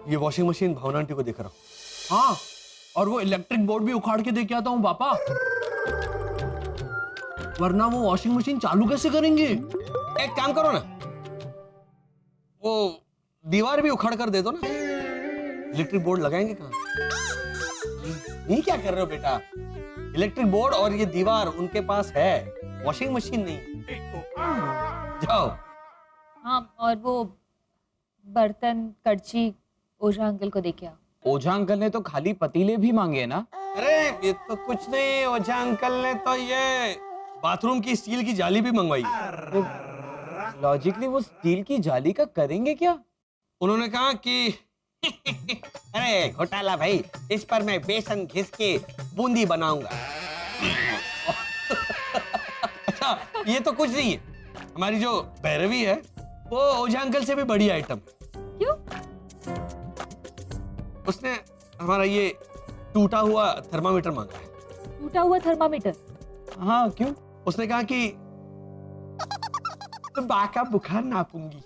ये washing machine भावना aunty को देख रहा हूँ। हाँ, और वो इलेक्ट्रिक बोर्ड भी उखाड़ के दे के आता हूँ पापा, वरना वो वॉशिंग मशीन चालू कैसे करेंगे? एक काम करो ना, वो दीवार भी उखाड़ कर दे दो ना, इलेक्ट्रिक बोर्ड लगाएंगे कहाँ? नहीं, क्या कर रहे हो बेटा? इलेक्ट्रिक बोर्ड और ये दीवार उनके पास है, वॉशिंग मशीन नहीं। जाओ। हाँ, और वो बर्तन कड़ची ओझा अंकल को देके आओ। ओझा अंकल ने तो खाली पतीले भी मांगे ना। अरे ये तो कुछ नहीं, ओझा अंकल ने तो ये बाथरूम की स्टील की जाली भी मंगवाई। लॉजिकली वो स्टील की जाली का करेंगे क्या? उन्होंने कहा कि अरे घोटाला भाई, इस पर मैं बेसन घिस के बूंदी बनाऊंगा। अच्छा, ये तो कुछ नहीं है, हमारी जो भैरवी है वो ओझा अंकल से भी बड़ी आइटम है। क्यों? उसने हमारा ये टूटा हुआ थर्मामीटर मांगा है। टूटा हुआ थर्मामीटर? हाँ, क्यों? उसने कहा कि तो बा का बुखार नापूंगी।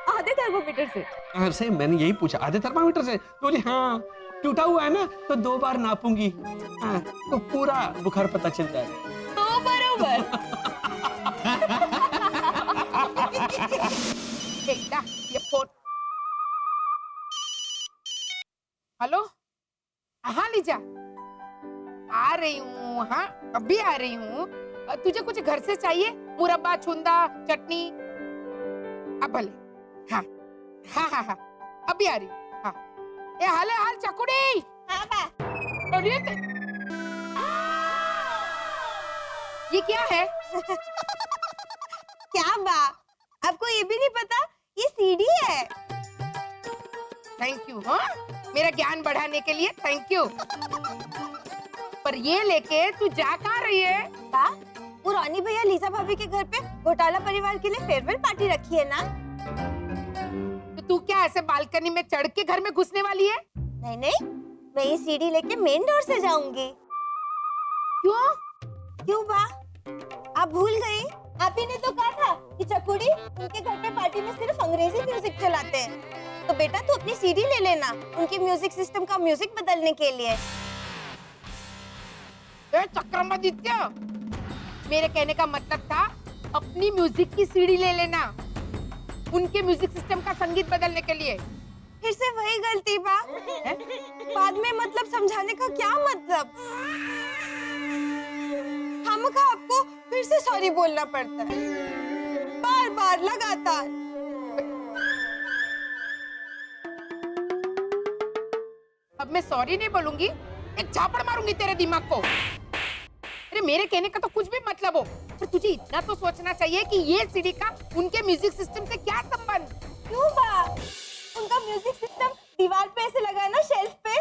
आधे थर्मामीटर से? से मैंने यही पूछा, आधे थर्मामीटर से? तो बोली हाँ, टूटा हुआ है ना तो 2 बार नापूंगी, हाँ, तो पूरा बुखार पता चल जाएगा। तो बरोबर। बेटा ये फोन। हेलो, हाँ लीजा, आ रही हूँ। हाँ, अभी आ रही हूँ। तुझे कुछ घर से चाहिए? मुरब्बा, छुंदा, चटनी? अब भले। हाँ हाँ हाँ हाँ, अभी आ रही हूँ। हाँ, ये हाल है हाल चकुड़ी। हाँ बा। ये क्या है? क्या बा, आपको ये भी नहीं पता? ये सीडी है। Thank you. हाँ, मेरा ज्ञान बढ़ाने के लिए थैंक यू। पर ये लेके तू जा कहाँ रही है? बा, वो रानी भैया लीजा भाभी के घर पे घोटाला परिवार के लिए फेयरवेल पार्टी रखी है ना। तो तू क्या ऐसे बालकनी में चढ़ के घर में घुसने वाली है? नहीं नहीं, मैं ये सीडी लेके मेन डोर से जाऊंगी। क्यों? क्यों बा, आप भूल गई? आप ही ने तो कहा था कि चकुड़ी उनके घर पे पार्टी में सिर्फ अंग्रेजी म्यूजिक चलाते हैं। तो बेटा तू अपनी सीडी ले लेना, उनके म्यूजिक सिस्टम का म्यूजिक बदलने के लिए। चक्रमादित्य, मेरे कहने का मतलब था अपनी म्यूजिक की सीडी ले लेना, उनके म्यूजिक सिस्टम का संगीत बदलने के लिए। फिर से वही गलती बा। बाद में मतलब समझाने का क्या मतलब? हमका आपको फिर से सॉरी बोलना पड़ता है, बार बार लगातार। अब मैं सॉरी नहीं बोलूंगी, एक झापड़ मारूंगी तेरे दिमाग को। अरे मेरे कहने का तो कुछ भी मतलब हो, पर तुझे इतना तो सोचना चाहिए कि ये सीडी का उनके म्यूजिक सिस्टम से क्या संबंध? क्यों बा, उनका म्यूजिक सिस्टम दीवार पे ऐसे लगा है ना, शेल्फ पे।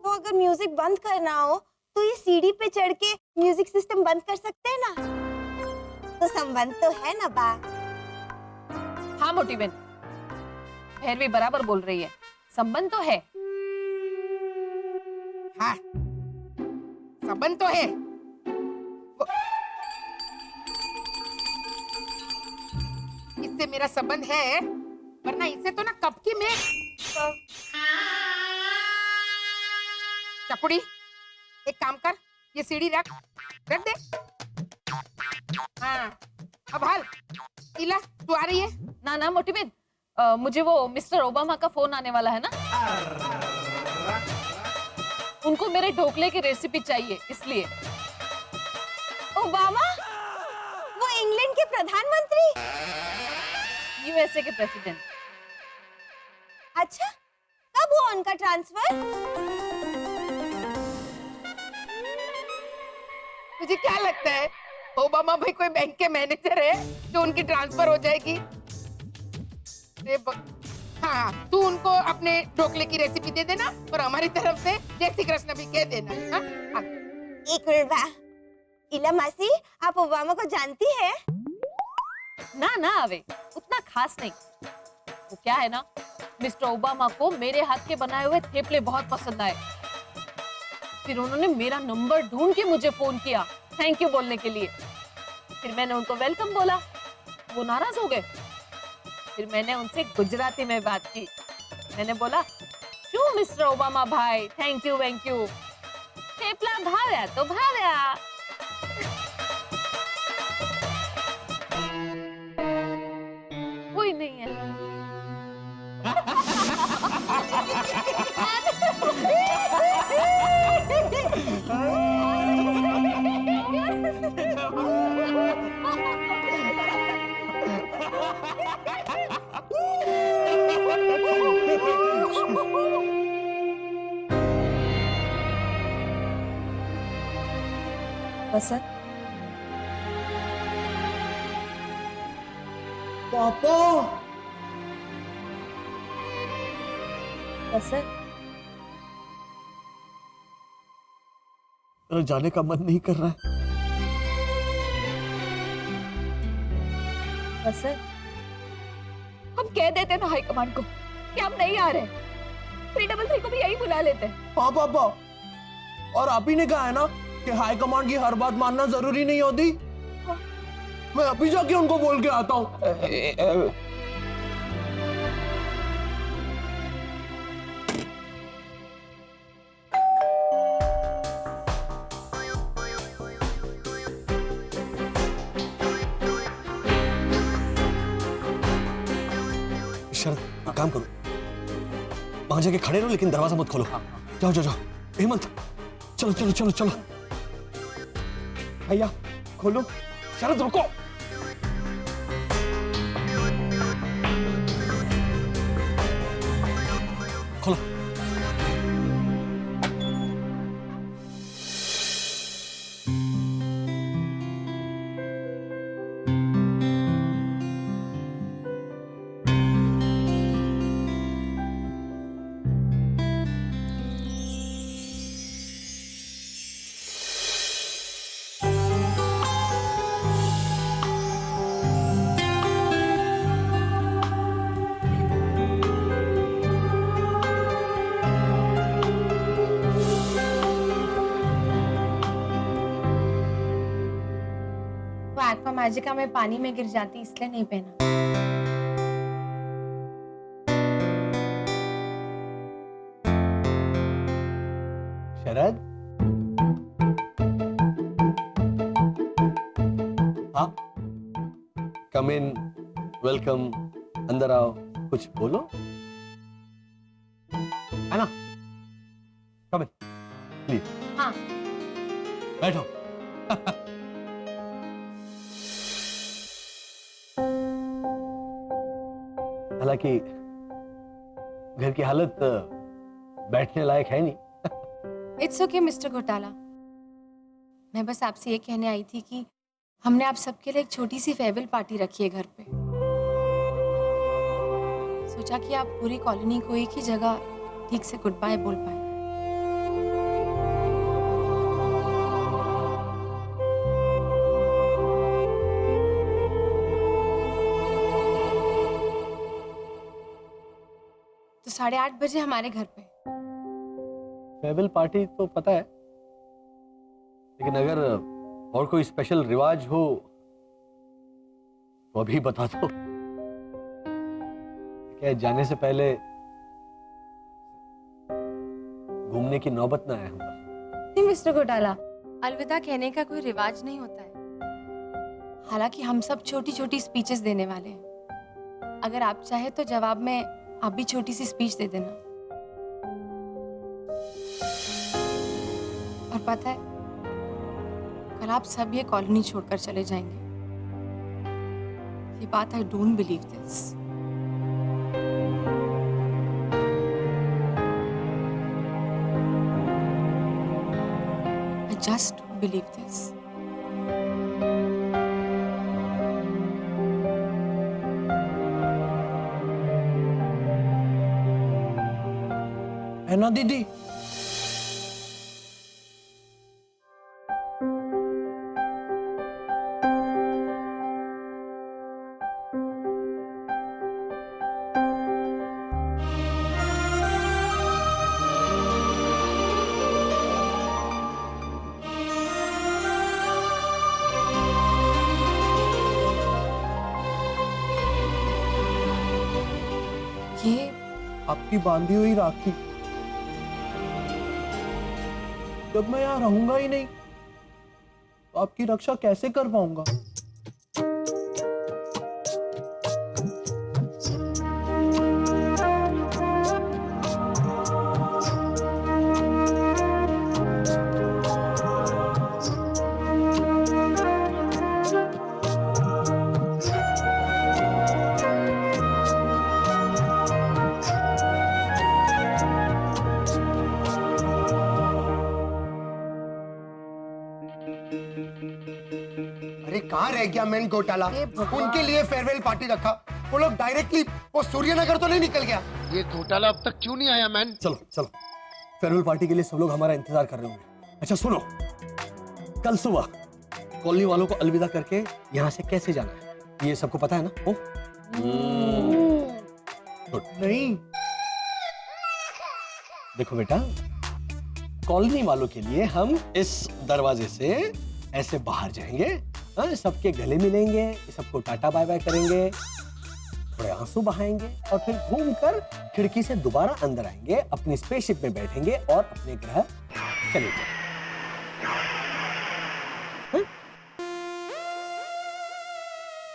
तो अगर म्यूजिक बंद करना हो तो ये सीडी पे चढ़ के म्यूजिक सिस्टम बंद कर सकते हैं ना। तो संबंध तो है ना बा। हाँ मोटी बहन, भैरवी बराबर बोल रही है, संबंध तो है। हाँ, संबंध तो है। इससे मेरा संबंध है, वरना इसे तो ना कब की मैं। चकुड़ी, एक काम कर, ये सीढ़ी रख दे। हाँ, अब हाल इला, तू आ रही है? ना ना मोटी बहन, मुझे वो मिस्टर ओबामा का फोन आने वाला है ना, उनको मेरे ढोकले की रेसिपी चाहिए, इसलिए। ओबामा, वो इंग्लैंड के प्रधानमंत्री? यूएसए के प्रेसिडेंट। अच्छा, कब हुआ उनका ट्रांसफर? तुझे क्या लगता है ओबामा भाई कोई बैंक के मैनेजर है जो उनकी ट्रांसफर हो जाएगी? हाँ, तू उनको अपने ढोकले की रेसिपी दे देना और हमारी तरफ से जय श्री कृष्ण भी कह देना। हाँ? हाँ। एक मिनट बा, इला मासी, आप ओबामा को जानती है? ना ना आवे, उतना खास नहीं। वो क्या है ना, मिस्टर ओबामा को मेरे हाथ के बनाए हुए थेपले बहुत पसंद आए। फिर उन्होंने मेरा नंबर ढूंढ के मुझे फोन किया थैंक यू बोलने के लिए। फिर मैंने उनको वेलकम बोला, वो नाराज हो गए। फिर मैंने उनसे गुजराती में बात की। मैंने बोला, "शू मिस्टर ओबामा भाई, थैंक यू वेंक यू, थेपला भाव्या तो भाव्या।" कोई नहीं है। बसंत, पापा बसंत, मेरा जाने का मन नहीं कर रहा है। बसंत, हम कह देते ना हाई कमांड को कि हम नहीं आ रहे, 333 को भी यही बुला लेते। हाँ पापा, और आप ही ने कहा है ना कि हाई कमांड की हर बात मानना जरूरी नहीं होती। मैं अभी जाके उनको बोल के आता हूँ। शरद, एक काम करो, वहां जाके खड़े रहो लेकिन दरवाजा मत खोलो। जाओ जाओ जाओ। हेमंत, चलो चलो चलो चलो। भैया खोलो। शरद रुको। खोलो। वो एक्वा मैजिका में पानी में गिर जाती इसलिए नहीं पहना। शरद, हाँ, कम इन, वेलकम, अंदर आओ, कुछ बोलो। है ना? कम इन, प्लीज। हाँ। बैठो। हालांकि घर की हालत बैठने लायक है नहीं। इट्स ओके मिस्टर घोटाला। मैं बस आपसे ये कहने आई थी कि हमने आप सबके लिए एक छोटी सी फेयरवेल पार्टी रखी है घर पे। सोचा कि आप पूरी कॉलोनी को एक ही जगह ठीक से गुड बाय बोल पाए। तो 8:30 बजे हमारे घर पे। फेयरवेल पार्टी तो पता है, लेकिन अगर और कोई स्पेशल रिवाज हो तो अभी बता दो। क्या जाने से पहले घूमने की नौबत ना आए हम पर। नहीं मिस्टर घोटाला, अलविदा कहने का कोई रिवाज नहीं होता है। हालांकि हम सब छोटी छोटी स्पीचेस देने वाले हैं। अगर आप चाहे तो जवाब में आप भी छोटी सी स्पीच दे देना। और पता है, कल आप सब ये कॉलोनी छोड़कर चले जाएंगे। ये बात I don't believe this. I just believe this. है ना दीदी? ये आपकी बांधी हुई राखी। जब मैं यहाँ रहूंगा ही नहीं तो आपकी रक्षा कैसे कर पाऊंगा? अरे कहाँ रह गया मेन घोटाला? उनके लिए फेयरवेल पार्टी रखा, वो लोग डायरेक्टली वो सूर्यनगर तो नहीं निकल गया? ये घोटाला अब तक क्यों नहीं आया मैन? चलो चलो, फेयरवेल पार्टी के लिए सब लोग हमारा इंतजार कर रहे होंगे। अच्छा सुनो, कल सुबह कॉलोनी वालों को अलविदा करके यहाँ से कैसे जाना है ये सबको पता है ना? ओ? नहीं। देखो बेटा, कॉलोनी वालों के लिए हम इस दरवाजे से ऐसे बाहर जाएंगे, हाँ, सबके गले मिलेंगे, सबको टाटा बाय बाय करेंगे, थोड़े आंसू बहाएंगे और फिर घूमकर खिड़की से दोबारा अंदर आएंगे, अपनी स्पेसशिप में बैठेंगे और अपने ग्रह चले जाएंगे। हाँ?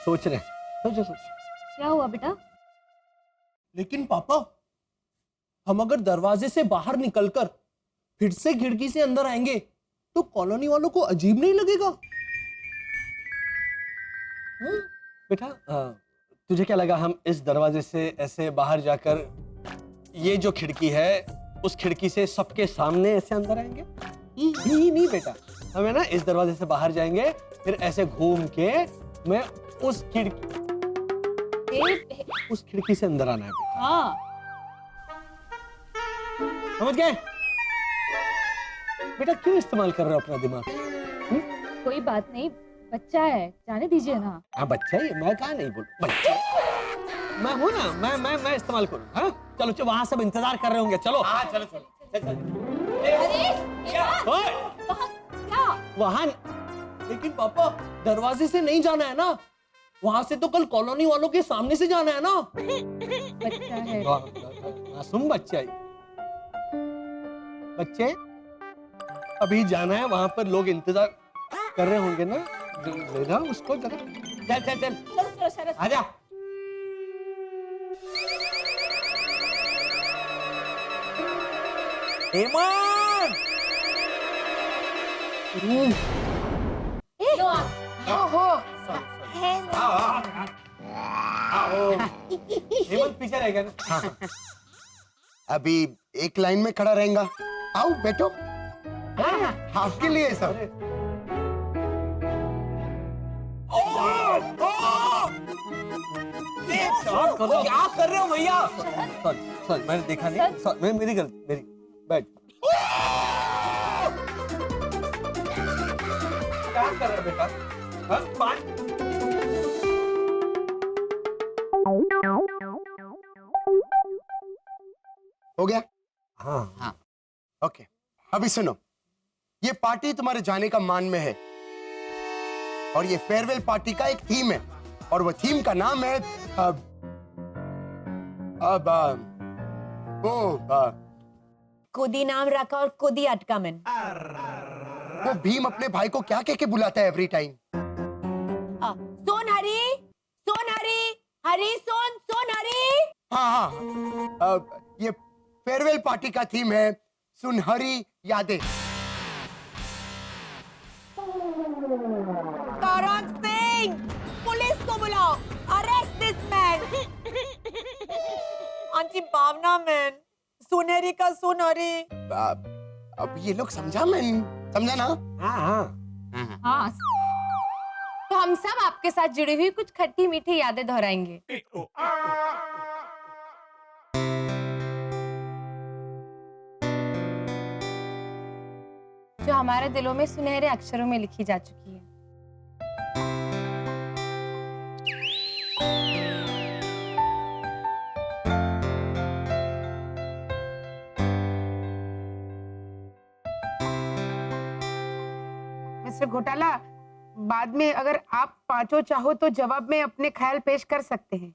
सोच रहे हैं? सोचो सोचो। क्या हुआ बेटा? लेकिन पापा, हम अगर दरवाजे से बाहर निकलकर फिर से खिड़की से अंदर आएंगे तो कॉलोनी वालों को अजीब नहीं लगेगा? बेटा तुझे क्या लगा हम इस दरवाजे से ऐसे बाहर जाकर ये जो खिड़की है उस खिड़की से सबके सामने ऐसे अंदर आएंगे? नहीं बेटा, हमें ना इस दरवाजे से बाहर जाएंगे, फिर ऐसे घूम के मैं उस खिड़की से अंदर आना है बेटा। हाँ, समझ गए? बेटा क्यों इस्तेमाल कर रहे हो अपना दिमाग? कोई बात नहीं, बच्चा है, जाने दीजिए ना। हाँ बच्चा ही, मैं कहा नहीं बोलूं, बच्चा मैं हूं ना, मैं इस्तेमाल करूं। हाँ चलो चलो, वहां सब इंतजार कर रहे होंगे, चलो। हाँ चलो चलो चल। क्या? वहां लेकिन पापा, दरवाजे से नहीं जाना है ना, वहां से तो कल कॉलोनी वालों के सामने से जाना है ना। बच्चा है। मासूम बच्चा ही। बच्चे अभी जाना है, वहां पर लोग इंतजार कर रहे होंगे ना, ले जाओ उसको जरा। चल चल चल चलो शरद। आजा। हेमंत! हेमंत पीछे रह गया ना। अभी एक लाइन में खड़ा रहेगा। आओ बैठो, आपके लिए सब। क्या कर रहे हो भैया? सॉरी मैंने देखा नहीं, मेरी गलती, मेरी। बैठ। क्या कर रहा है बेटा? हाँ? हो गया? हाँ ओके, अभी सुनो, ये पार्टी तुम्हारे जाने का मान में है और ये फेयरवेल पार्टी का एक थीम है और वो थीम का नाम है खुदी नाम रखा और खुदी अटका मैंने। वो भीम अपने भाई को क्या कह के बुलाता है एवरी टाइम? सोन हरी, सोन हरी, हरी सोन, सोन हरी। हाँ ये फेयरवेल पार्टी का थीम है सुनहरी यादें। तारक सिंह, पुलिस को बुलाओ, arrest this man. Aunty Bhavna man, Sunehri का सुनहरी। अब ये लोग समझा ना? हाँ, तो हम सब आपके साथ जुड़ी हुई कुछ खट्टी मीठी यादें दोहराएंगे। जो हमारे दिलों में सुनहरे अक्षरों में लिखी जा चुकी है। मिस्टर घोटाला, बाद में अगर आप पांचों चाहो तो जवाब में अपने ख्याल पेश कर सकते हैं।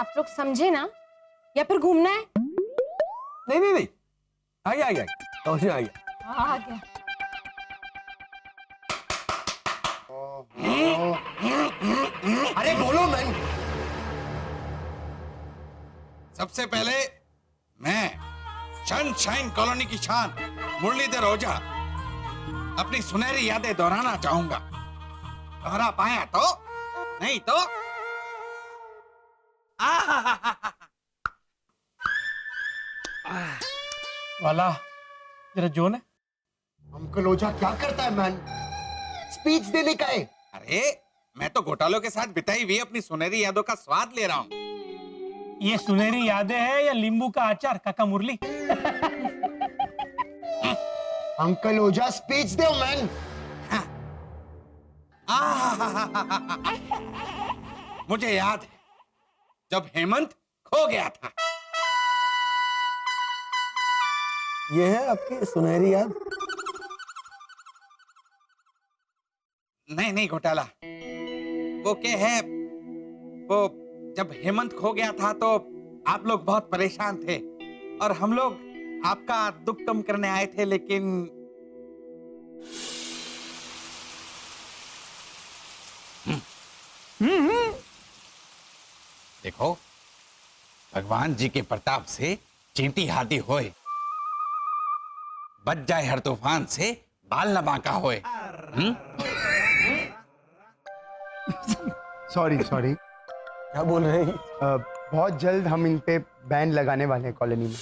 आप लोग समझे ना, या फिर घूमना है? नहीं नहीं नहीं, आ गया आ गया, समझ में आ गया। आ गया। अरे बोलो मैन। सबसे पहले मैं सनशाइन कॉलोनी की शान मुरलीधर ओझा अपनी सुनहरी यादें दोहराना चाहूंगा। दोहरा पाया तो, नहीं तो वाला जरा जोन है। अंकल ओझा क्या करता है मैन? स्पीच देने का है। अरे मैं तो घोटालों के साथ बिताई हुई अपनी सुनहरी यादों का स्वाद ले रहा हूँ। ये सुनहरी यादें है या नींबू का अचार काका मुरली? अंकल ओझा स्पीच दो मैन। मुझे याद है जब हेमंत खो गया था। ये है आपकी सुनहरी याद? नहीं नहीं घोटाला, वो क्या है, वो जब हेमंत खो गया था तो आप लोग बहुत परेशान थे और हम लोग आपका दुख कम करने आए थे, लेकिन देखो भगवान जी के प्रताप से चींटी हाथी होए, बच जाए हर तूफान से बाल न बांका होए। सॉरी सॉरी, क्या बोल रहे हैं? बहुत जल्द हम इन पे बैन लगाने वाले हैं कॉलोनी में।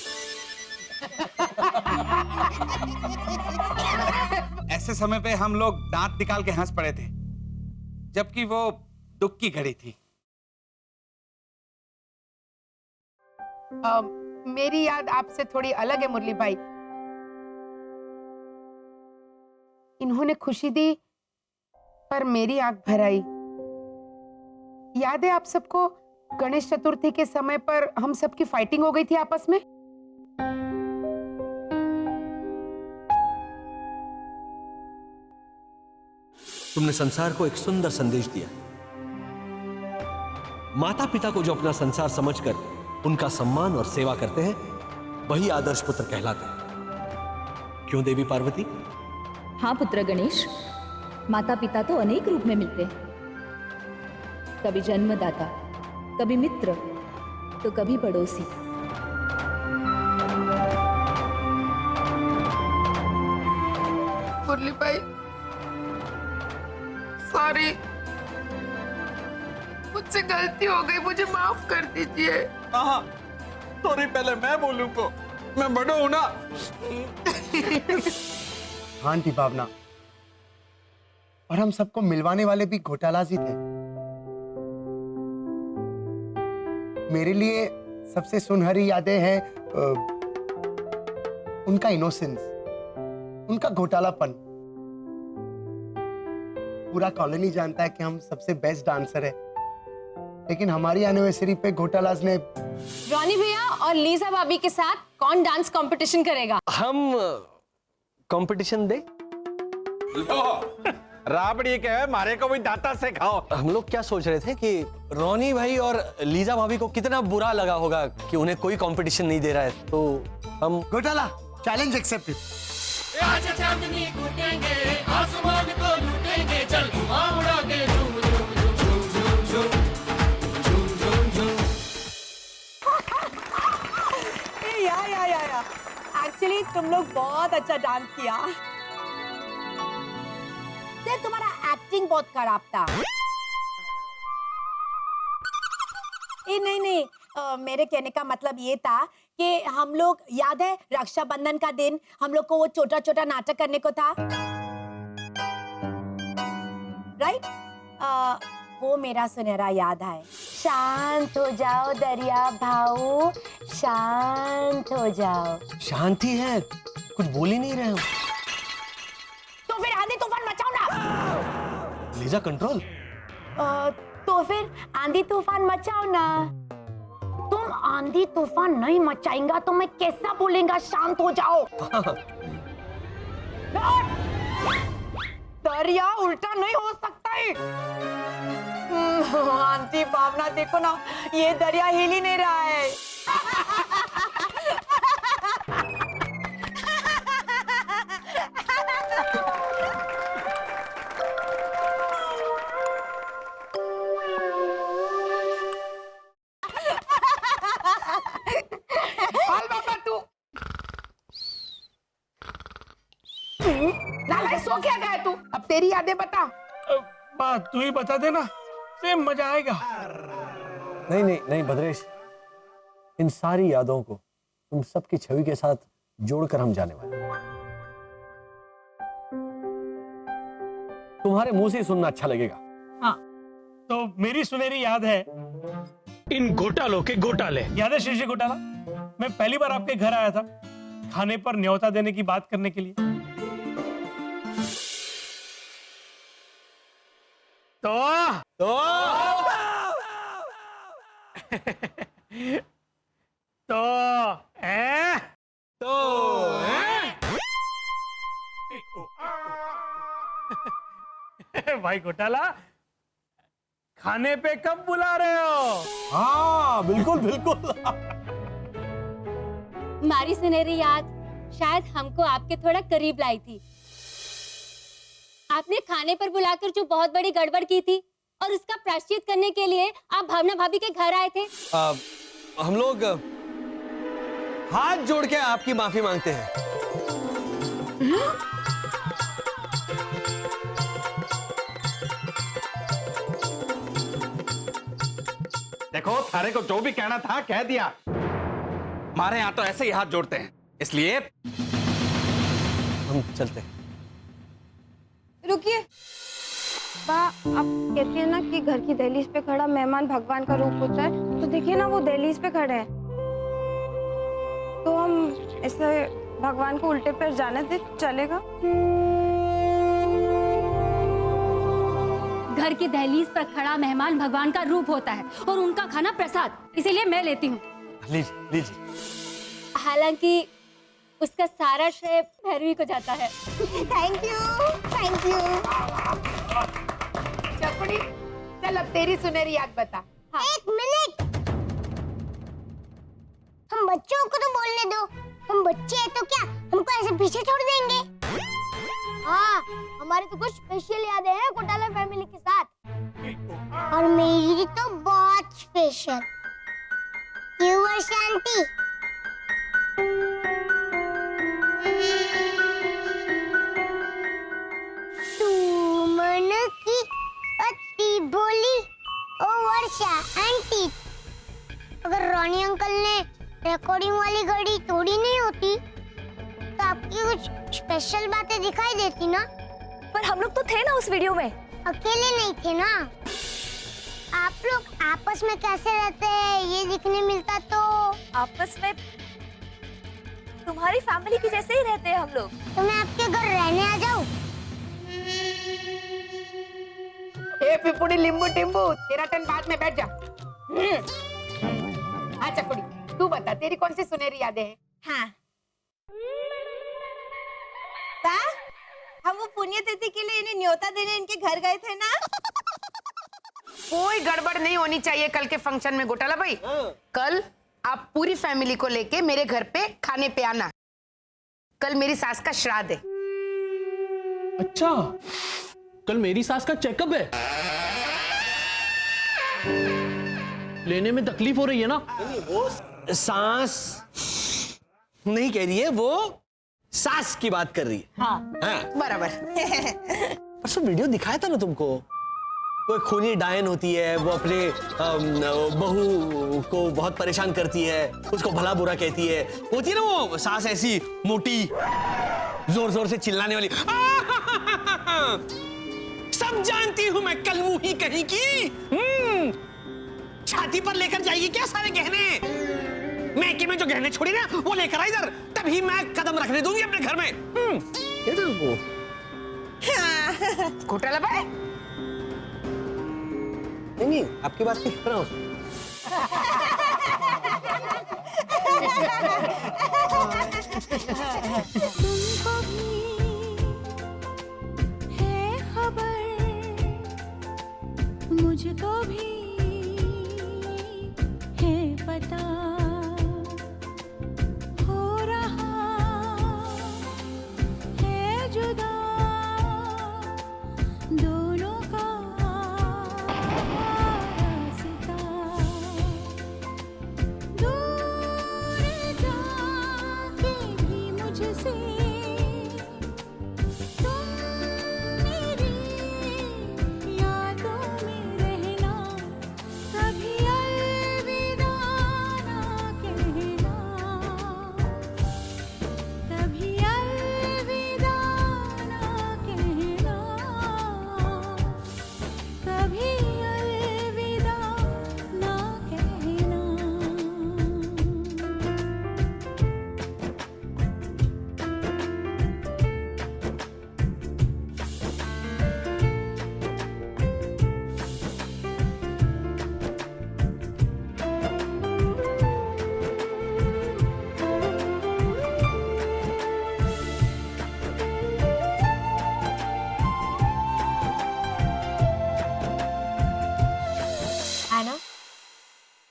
ऐसे समय पे हम लोग दांत निकाल के हंस पड़े थे, जबकि वो दुख की घड़ी थी। मेरी याद आपसे थोड़ी अलग है मुरली भाई। इन्होंने खुशी दी पर मेरी आंख भर आई। याद है आप सबको गणेश चतुर्थी के समय पर हम सबकी फाइटिंग हो गई थी आपस में? तुमने संसार को एक सुंदर संदेश दिया। माता पिता को जो अपना संसार समझकर उनका सम्मान और सेवा करते हैं, वही आदर्श पुत्र कहलाते हैं। क्यों देवी पार्वती? हाँ पुत्र गणेश, माता पिता तो अनेक रूप में मिलते हैं। कभी जन्मदाता, कभी मित्र, तो कभी पड़ोसी। मुरली भाई सॉरी, मुझसे गलती हो गई, मुझे माफ कर दीजिए। सॉरी पहले मैं बोलूं को, मैं बड़ा हूं ना। हाँ आंटी भावना, और हम सबको मिलवाने वाले भी घोटालाज ही थे। मेरे लिए सबसे सुनहरी यादें हैं उनका इनोसेंस, उनका घोटालापन। पूरा कॉलोनी जानता है कि हम सबसे बेस्ट डांसर है, लेकिन हमारी एनिवर्सरी पे घोटालाज ने। रॉनी भैया और लीजा भाभी के साथ कौन डांस कंपटीशन करेगा? हम कंपटीशन दे? राबड़ी के मारे को भी दाता से खाओ। हम लोग क्या सोच रहे थे कि रॉनी भाई और लीजा भाभी को कितना बुरा लगा होगा कि उन्हें कोई कंपटीशन नहीं दे रहा है, तो हम घोटाला चैलेंज एक्सेप्टेड। आज चांदनी कूटेंगे, आसमान को लूटेंगे, चल धुआं उड़ा के झूम झूम झूम झूम झूम झूम झूम झूम। एक्चुअली तुम लोग बहुत अच्छा डांस किया। ये तुम्हारा एक्टिंग बहुत खराब था। नहीं, मेरे कहने का मतलब ये था कि हम लोग, याद है रक्षाबंधन का दिन हम लोग को वो छोटा छोटा नाटक करने को था, राइट? वो मेरा सुनहरा याद है। शांत हो जाओ दरिया भाऊ, शांत हो जाओ। शांति है, कुछ बोल ही नहीं रहे हम। तो फिर आंधी तूफान मचाओ ना। Lisa control. तो फिर आंधी तूफान मचाओ ना। तुम आंधी तूफान नहीं मचाएंगा तो मैं कैसा बोलेंगा शांत हो जाओ? दरिया उल्टा नहीं हो सकता है। आंटी भावना देखो ना, ये दरिया हिल ही नहीं रहा है। बोल बाबा तू नालायक, सो क्या गया तू? अब तेरी यादें बता। बात तू ही बता देना, सेम मजा आएगा। नहीं नहीं नहीं भद्रेश, इन सारी यादों को तुम सबकी छवि के साथ जोड़कर हम जाने वाले हैं। तुम्हारे मुंह से ही सुनना अच्छा लगेगा। हाँ, तो मेरी सुनहरी याद है इन घोटालों के घोटाले। याद है शीशी घोटाला? मैं पहली बार आपके घर आया था खाने पर न्योता देने की बात करने के लिए। तो भाई घोटाला, खाने पे कब बुला रहे हो? हाँ बिल्कुल बिल्कुल। हमारी सुनहरी याद शायद हमको आपके थोड़ा करीब लाई थी। आपने खाने पर बुलाकर जो बहुत बड़ी गड़बड़ की थी और उसका प्रायश्चित करने के लिए आप भावना भाभी के घर आए थे। हम लोग हाथ जोड़ के आपकी माफी मांगते हैं। देखो, थारे को जो भी कहना था कह दिया। हमारे यहाँ तो ऐसे ही हाथ जोड़ते हैं, इसलिए हम चलते हैं। रुकिए बा, आप कहती है ना कि घर की दहलीज पे खड़ा मेहमान भगवान का रूप होता है, तो देखिए ना वो दहलीज पे खड़े हैं, तो हम ऐसे भगवान को उल्टे पैर जाने दे, चलेगा? घर की दहलीज पर खड़ा मेहमान भगवान का रूप होता है और उनका खाना प्रसाद, इसीलिए मैं लेती हूँ। लीजिए लीजिए। हालांकि उसका सारा श्रेय भैरवी को जाता है। Thank you, thank you. चकुड़ी, चल अब तेरी सुनहरी याद बता। हाँ। एक मिनट, हम बच्चों को तो बोलने दो। हम बच्चे हैं तो क्या हमको ऐसे पीछे छोड़ देंगे? हाँ, हमारी तो कुछ स्पेशल यादें हैं घोटाला फैमिली के साथ। और मेरी तो बहुत स्पेशल। क्यों शांति? तू मन की अति भोली ओ वर्षा आंटी। अगर रॉनी अंकल ने रिकॉर्डिंग वाली घड़ी तोड़ी नहीं होती तो आपकी कुछ स्पेशल बातें दिखाई देती ना। पर हम लोग तो थे ना उस वीडियो में। अकेले नहीं थे ना। आप लोग आपस में कैसे रहते हैं ये दिखने मिलता तो। आपस में तुम्हारी फैमिली की जैसे ही रहते हैं हम लोग। तो मैं आपके घर रहने आ जाऊं? ए पिपुड़ी लिंबू टिम्बू, तेरा टन बाद में बैठ जा। हाँ चकुड़ी, तू बता तेरी कौन सी सुनहरी यादें हैं? हाँ बा, हम वो पुण्यतिथि के लिए इन्हें न्योता देने इनके घर गए थे ना। कोई गड़बड़ नहीं होनी चाहिए कल के फंक्शन में घोटाला भाई। कल आप पूरी फैमिली को लेके मेरे घर पे खाने पे आना। कल मेरी सास का श्राद्ध है। अच्छा, कल मेरी सास का चेकअप है। लेने में तकलीफ हो रही है ना? वो सांस नहीं कह रही है, वो सास की बात कर रही है। हाँ, बराबर। परसों वीडियो दिखाया था ना तुमको, वो एक खूनी डायन होती है, वो अपने बहू को बहुत परेशान करती है, उसको भला बुरा कहती है। होती है ना वो सास ऐसी मोटी, जोर जोर से चिल्लाने वाली। सब जानती हूं मैं, कलमुही कहीं की। छाती पर लेकर जाएगी क्या सारे गहने? मैके में जो गहने छोड़ी ना वो लेकर आ इधर, तभी मैं कदम रखने दूंगी अपने घर में। इधर वो घोटाला भाई, नहीं आपकी बात नहीं कर रहा हूँ। तुमको भी है खबर, मुझको भी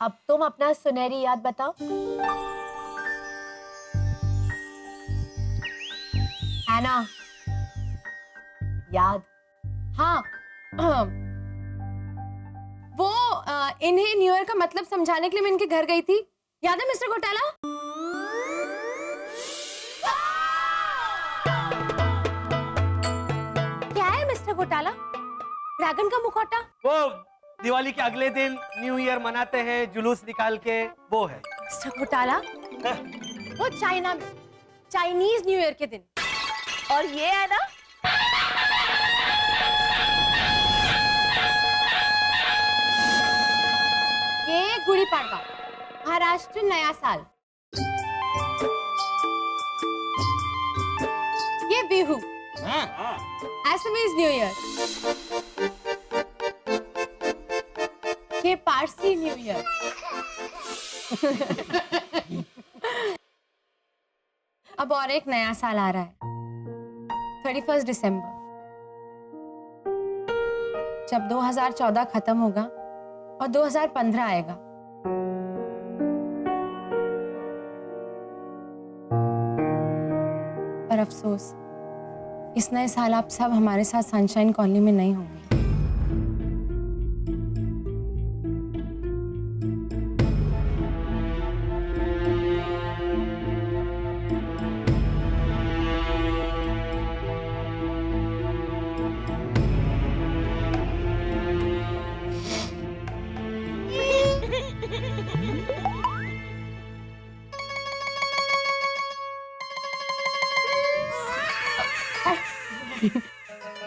अब तुम अपना सुनहरी याद बताओ। एना, याद। हाँ वो इन्हें न्यू ईयर का मतलब समझाने के लिए मैं इनके घर गई थी, याद है मिस्टर घोटाला? क्या है मिस्टर घोटाला? ड्रैगन का मुखौटा? वो दिवाली के अगले दिन न्यू ईयर मनाते हैं जुलूस निकाल के, वो है। मिस्टर घोटाला, वो चाइना में चाइनीज न्यू ईयर के दिन, और ये है ना ये गुड़ी पाड़वा, महाराष्ट्र नया साल। ये बिहू, असमीज न्यू ईयर। ये पारसी न्यू ईयर। अब और एक नया साल आ रहा है, 31 दिसंबर, जब 2014 खत्म होगा और 2015 आएगा। पर अफसोस, इस नए साल आप सब हमारे साथ सनशाइन कॉलोनी में नहीं होंगे।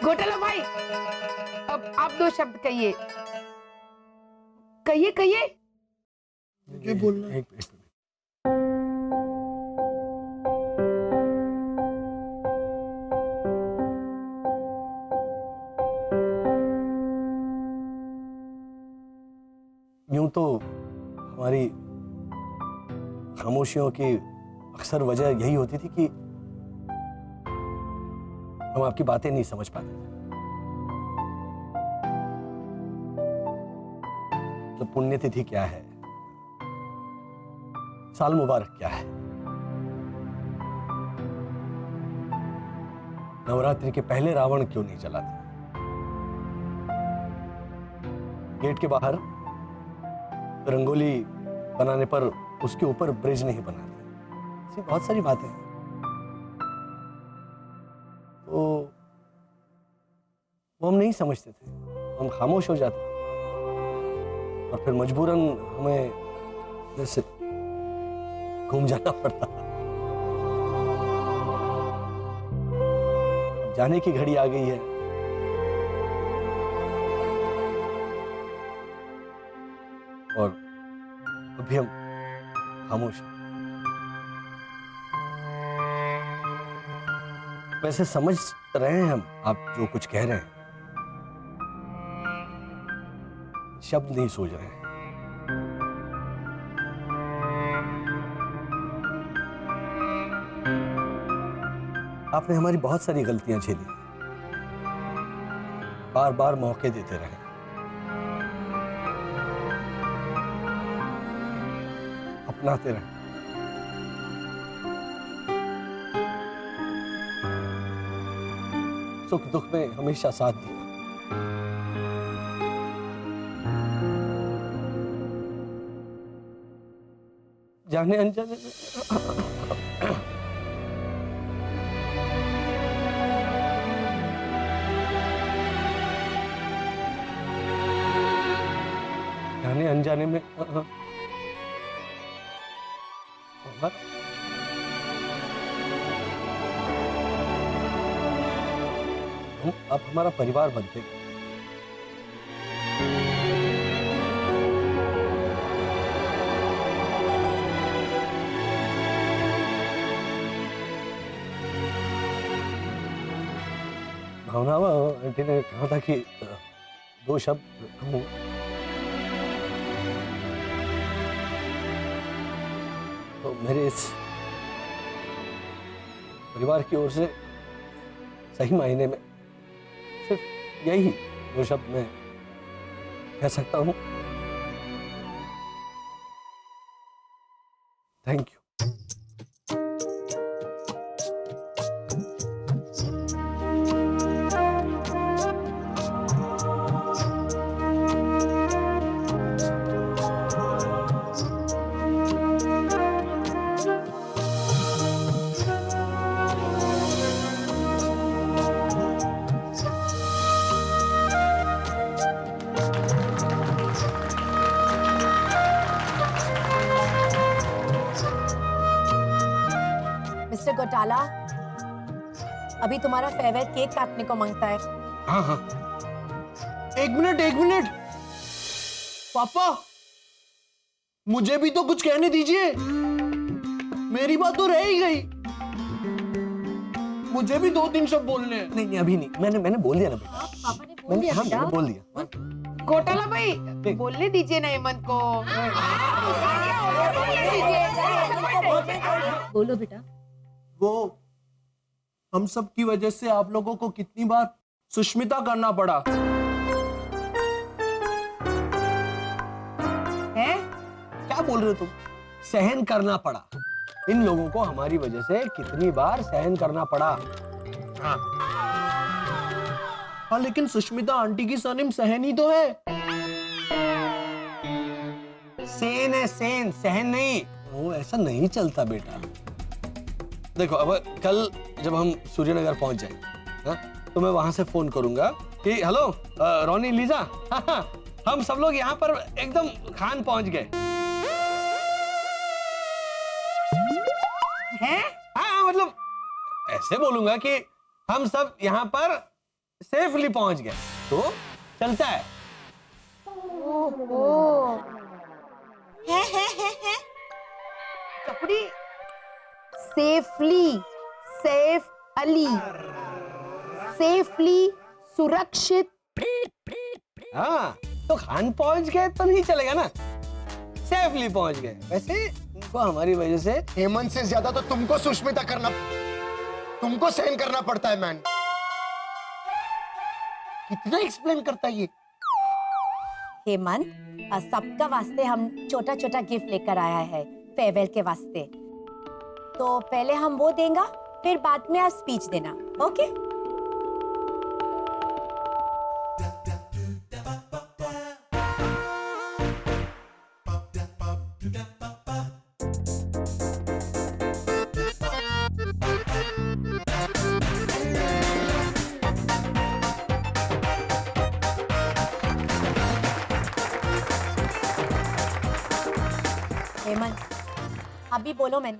घोटाला भाई, अब आप दो शब्द कहिए, कहिए कहिए। मुझे बोलना है। यूं तो हमारी खामोशियों की अक्सर वजह यही होती थी कि हम आपकी बातें नहीं समझ पाते थे। तो पुण्यतिथि क्या है, साल मुबारक क्या है, नवरात्रि के पहले रावण क्यों नहीं जला था, गेट के बाहर रंगोली बनाने पर उसके ऊपर ब्रिज नहीं बनाते, ऐसी बहुत सारी बातें हैं। तो वो हम नहीं समझते थे, हम खामोश हो जाते थे और फिर मजबूरन हमें जैसे घूम जाना पड़ता था। जाने की घड़ी आ गई है, और अभी हम खामोश हैं। वैसे समझ रहे हैं हम आप जो कुछ कह रहे हैं, शब्द नहीं सोच रहे हैं। आपने हमारी बहुत सारी गलतियां झेली, बार बार मौके देते रहे, अपनाते रहे। सुख दुख में हमेशा साथ दिया। जाने अनजाने जाने अनजाने में आप हमारा परिवार बनते हैं। भावना आंटी ने कहा था कि दो शब्द कहूं। तो मेरे इस परिवार की ओर से सही मायने में सिर्फ यही दो शब्द मैं कह सकता हूं। Thank you. मिस्टर घोटाला, अभी तुम्हारा फेयरवेल केक काटने को मांगता है। हाँ हाँ, एक मिनट पापा, मुझे भी तो कुछ कहने दीजिए, मेरी बात तो रह ही गई। मुझे भी 2-3 शब्द बोलने हैं। नहीं अभी नहीं, मैंने बोल दिया ना बेटा। पापा ने बोल दिया बेटा। मैंने बोल दिया। घोटाला भाई, बोलने दीजिए ना हेमंत को। बोलो बेटा। वो हम सब की वजह से आप लोगों को कितनी बार सुष्मिता करना पड़ा है? क्या बोल रहे हो तुम? सहन करना पड़ा। इन लोगों को हमारी वजह से कितनी बार सहन करना पड़ा। हाँ, लेकिन सुष्मिता आंटी की सरनेम सहन ही तो है। सेन है, सेन, सहन नहीं। वो ऐसा नहीं चलता बेटा। देखो, अब कल जब हम सूर्यनगर पहुंच जाएंगे, तो मैं वहां से फोन करूंगा कि हेलो रोनी, लीजा, हम सब लोग यहाँ पर एकदम खान पहुंच गए हैं? हाँ, मतलब ऐसे बोलूंगा कि हम सब यहाँ पर सेफली पहुंच गए, तो चलता है। है। कपड़ी सेफली, सेफ अली, सेफली, सुरक्षित। हाँ, तो खान पहुंच गए तो नहीं चलेगा ना, सेफली पहुंच गए। वैसे इनको हमारी वजह से हेमंत से ज्यादा तो तुमको सुष्मिता तुमको सहन करना पड़ता है मैन। कितना एक्सप्लेन करता है ये। हेमंत, सबका वास्ते हम छोटा छोटा गिफ्ट लेकर आया है फेयरवेल के वास्ते। तो पहले हम वो देंगे, फिर बाद में आप स्पीच देना, ओके? हेमंत, अभी बोलो मैंने।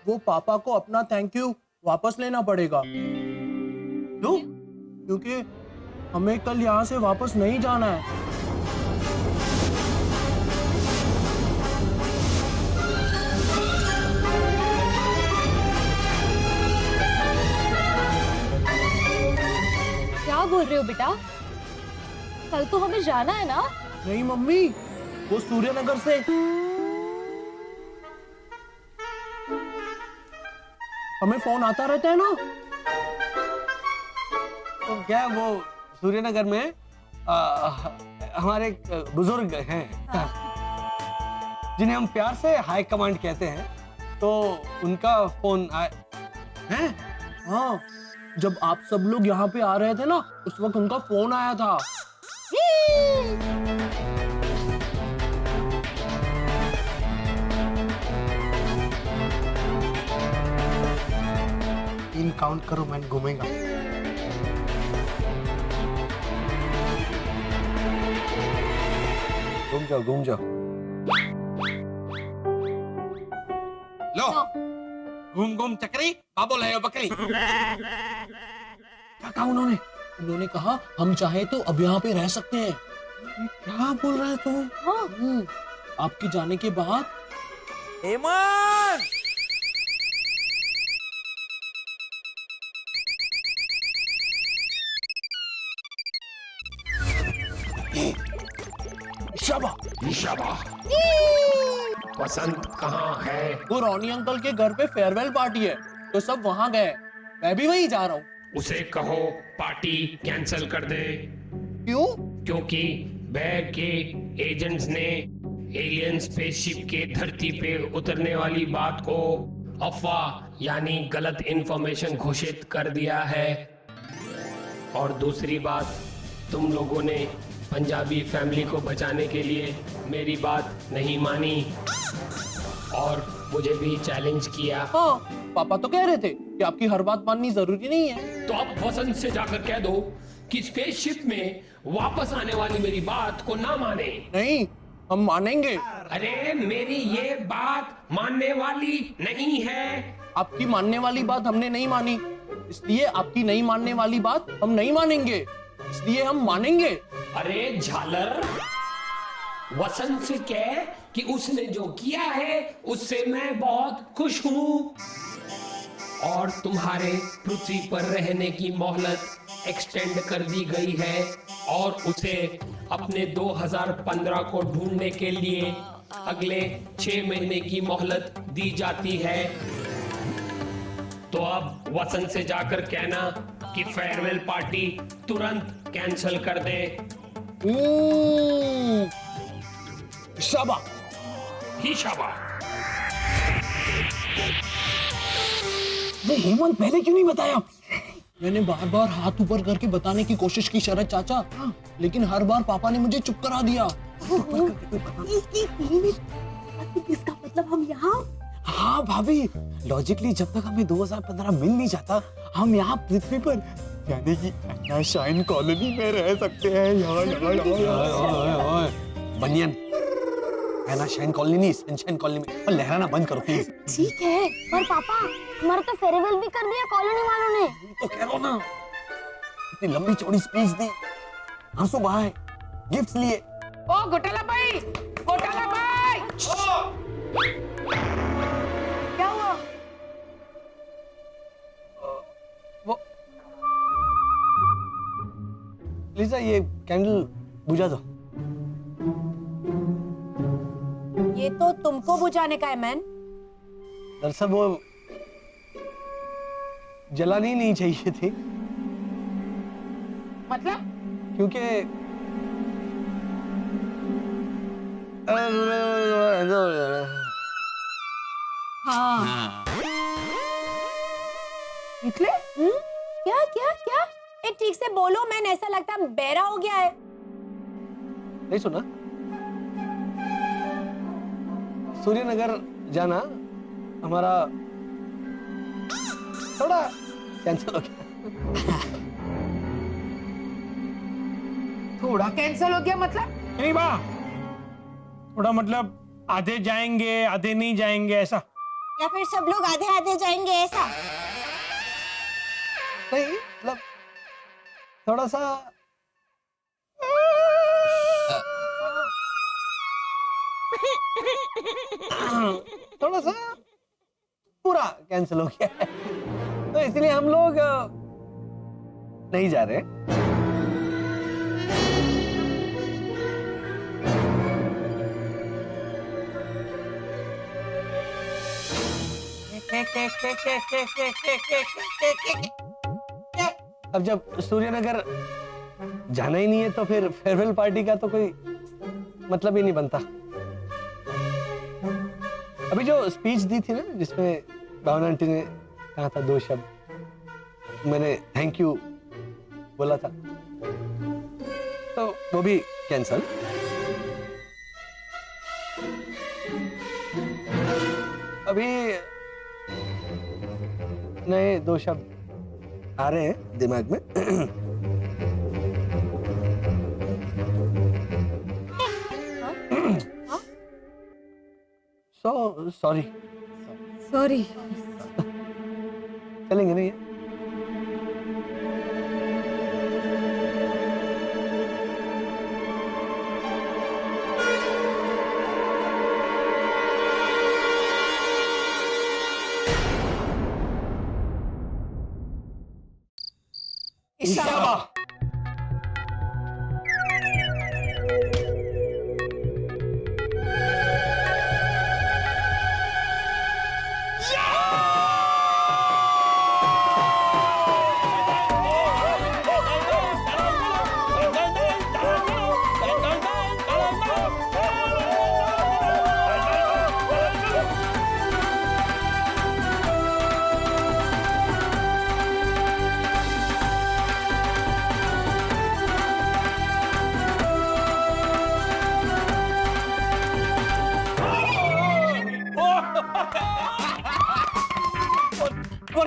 वो पापा को अपना थैंक यू वापस लेना पड़ेगा। क्यों? क्योंकि हमें कल यहाँ से वापस नहीं जाना है। क्या बोल रहे हो बेटा? कल तो हमें जाना है ना? नहीं मम्मी, वो सूर्यनगर से हमें फोन आता रहता है ना। तो क्या वो सूर्यनगर में हमारे एक बुजुर्ग हैं, जिन्हें हम प्यार से हाई कमांड कहते हैं, तो उनका फोन हैं? हाँ, जब आप सब लोग यहाँ पे आ रहे थे ना, उस वक्त उनका फोन आया था। तीन काउंट करो, मैन घूमेगा। घूम जाओ। लो, घूम घूम चक्री, बाबुल है बकरी। क्या कहा उन्होंने? उन्होंने कहा हम चाहे तो अब यहाँ पे रह सकते हैं। क्या बोल रहे हो तुम? आपके जाने के बाद हेमंत! पसंद कहाँ है? वो रोनी अंकल के घर पे फेयरवेल पार्टी है, तो सब वहाँ गए। मैं भी वहीं जा रहा हूँ। उसे कहो पार्टी कैंसिल कर दे। क्यों? क्योंकि बैग के एजेंट्स ने एलियन स्पेसशिप के धरती पे उतरने वाली बात को अफवाह यानी गलत इंफॉर्मेशन घोषित कर दिया है। और दूसरी बात, तुम लोगों ने पंजाबी फैमिली को बचाने के लिए मेरी बात नहीं मानी और मुझे भी चैलेंज किया। पापा तो कह रहे थे कि आपकी हर बात माननी जरूरी नहीं है। तो अब वसंत से जाकर कह दो कि स्पेसशिप में वापस आने वाली मेरी बात को ना माने। नहीं, हम मानेंगे। अरे मेरी ये बात मानने वाली नहीं है। आपकी मानने वाली बात हमने नहीं मानी, इसलिए आपकी नहीं मानने वाली बात हम नहीं मानेंगे, इसलिए हम मानेंगे। अरे झालर, वसंत से कह कि उसने जो किया है उससे मैं बहुत खुश हूँ और तुम्हारे पृथ्वी पर रहने की मोहलत एक्सटेंड कर दी गई है और उसे अपने 2015 को ढूंढने के लिए अगले 6 महीने की मोहलत दी जाती है। तो अब वसंत से जाकर कहना कि फेयरवेल पार्टी तुरंत कैंसिल कर दे। शाबाश ही शाबाश। ये हेमंत पहले क्यों नहीं बताया? मैंने बार बार हाथ ऊपर करके बताने की कोशिश की शरद चाचा, लेकिन हर बार पापा ने मुझे चुप करा दिया। इसका मतलब हम यहाँ? हाँ भाभी, लॉजिकली जब तक हमें 2015 मिल नहीं जाता, हम यहाँ पृथ्वी पर यानी कि शाइन कॉलोनी में रह सकते हैं। बनियन है शाइन कॉलोनी नहीं, सनशाइन कॉलोनी में। और लहराना बंद करो प्लीज। ठीक है, पर पापा हमारा तो फेयरवेल भी कर दिया कॉलोनी वालों ने। तो कह रहा हूं ना, इतनी लंबी चौड़ी स्पीच दी, आंसू बहाए, गिफ्ट्स लिए। ओ घोटाला भाई, घोटाला भाई। क्या हुआ? वो लीजा, ये कैंडल बुझा दो। ये तो तुमको बुझाने का है मैन। दरअसल वो जलानी नहीं चाहिए थी, मतलब? क्योंकि हाँ। निकले? क्या क्या क्या? ठीक से बोलो मैन, ऐसा लगता है बहरा हो गया है। नहीं सुना? सूर्यनगर जाना हमारा थोड़ा कैंसिल हो गया। थोड़ा कैंसिल हो गया मतलब? नहीं बा, थोड़ा मतलब आधे जाएंगे आधे नहीं जाएंगे ऐसा। या फिर सब लोग आधे आधे जाएंगे ऐसा? नहीं, मतलब थोड़ा सा थोड़ा सा पूरा कैंसिल हो गया है, तो इसलिए हम लोग नहीं जा रहे। अब जब सूर्यनगर जाना ही नहीं है तो फिर फेयरवेल पार्टी का तो कोई मतलब ही नहीं बनता। अभी जो स्पीच दी थी ना, जिसमें भावना आंटी ने कहा था 2 शब्द, मैंने थैंक यू बोला था, तो वो भी कैंसल। अभी नए 2 शब्द आ रहे हैं दिमाग में। Sorry sorry. चलेंगे नहीं? शाबाश।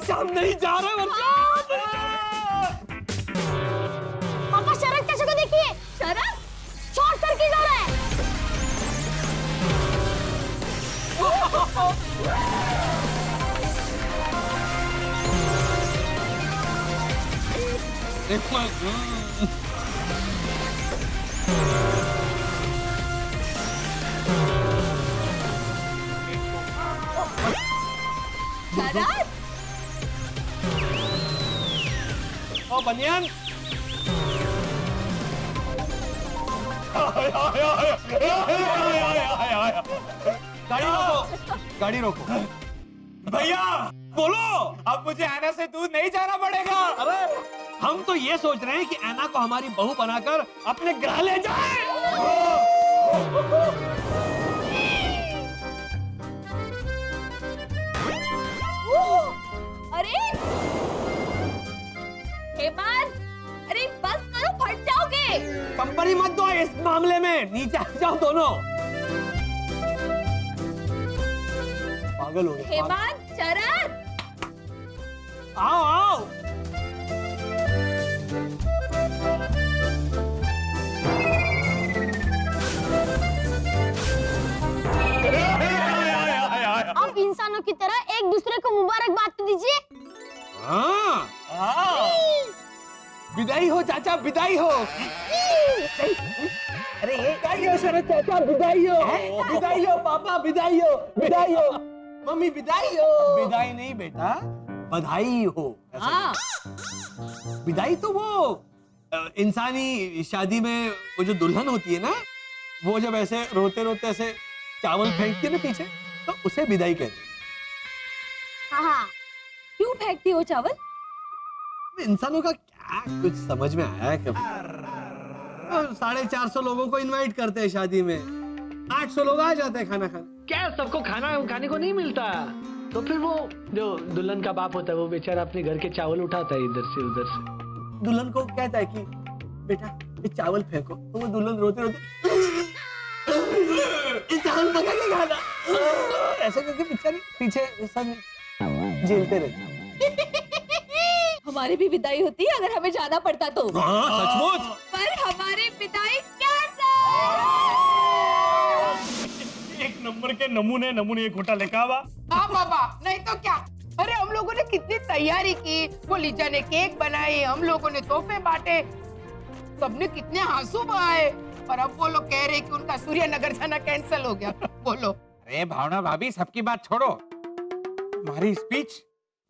वर्षा हम नहीं जा रहे वर्षा। पापा शरद कैसे को देखिए, शरद शॉर्ट सर्किट हो रहा है। शरद ओ बनियान गाड़ी रोको, गाड़ी रोको। भैया बोलो, अब मुझे आना से दूर नहीं जाना पड़ेगा। अरे हम तो ये सोच रहे हैं कि ऐना को हमारी बहू बनाकर अपने ग्रह ले जाए। अरे हेमंत, अरे बस करो, फट जाओगे। कंपनी मत दो इस मामले में, नीचे आ जाओ दोनों। पागल हो गए। हेमंत, शरद, आओ आओ। आप इंसानों की तरह एक दूसरे को मुबारकबाद तो दीजिए। विदाई हो चाचा, विदाई हो। अरे विदाई हो शरद चाचा, विदाई हो। विदाई हो पापा, विदाई हो, विदाई हो मम्मी, विदाई हो। विदाई नहीं बेटा, बधाई हो। हाँ। विदाई तो वो इंसानी शादी में वो जो दुल्हन होती है ना, वो जब ऐसे रोते रोते ऐसे चावल फेंकती है ना पीछे, तो उसे विदाई कहते हैं। हाँ, क्यों फेंकती हो चावल? इंसानों का क्या कुछ समझ में आया है कभी? 450 लोगों को इनवाइट करते हैं शादी में, 800 लोग आ जाते हैं खाना खाने। क्या सबको खाना खाने को नहीं मिलता? तो फिर वो जो दुल्हन का बाप होता है वो बेचारा अपने घर के चावल उठाता है इधर से उधर से। दुल्हन को कहता है कि बेटा ये चावल फेंको, तो वो दुल्हन रोते रोते ये चावल पका के खाना, ऐसे करके बेचारी पीछे सब झेलते रहते। हमारी भी विदाई होती है अगर हमें जाना पड़ता तो। सचमुच। पर हमारी विदाई कैसे? एक नंबर के नमूने नमूने घोटाले का बा। हाँ बाबा, नहीं तो क्या। अरे हम लोगों ने कितनी तैयारी की, वो लीजा ने केक बनाए, हम लोगों ने तोहफे बांटे, सबने कितने आंसू बहाए, और अब वो लोग कह रहे कि उनका सूर्यनगर जाना कैंसिल हो गया। बोलो। अरे भावना भाभी, सबकी बात छोड़ो,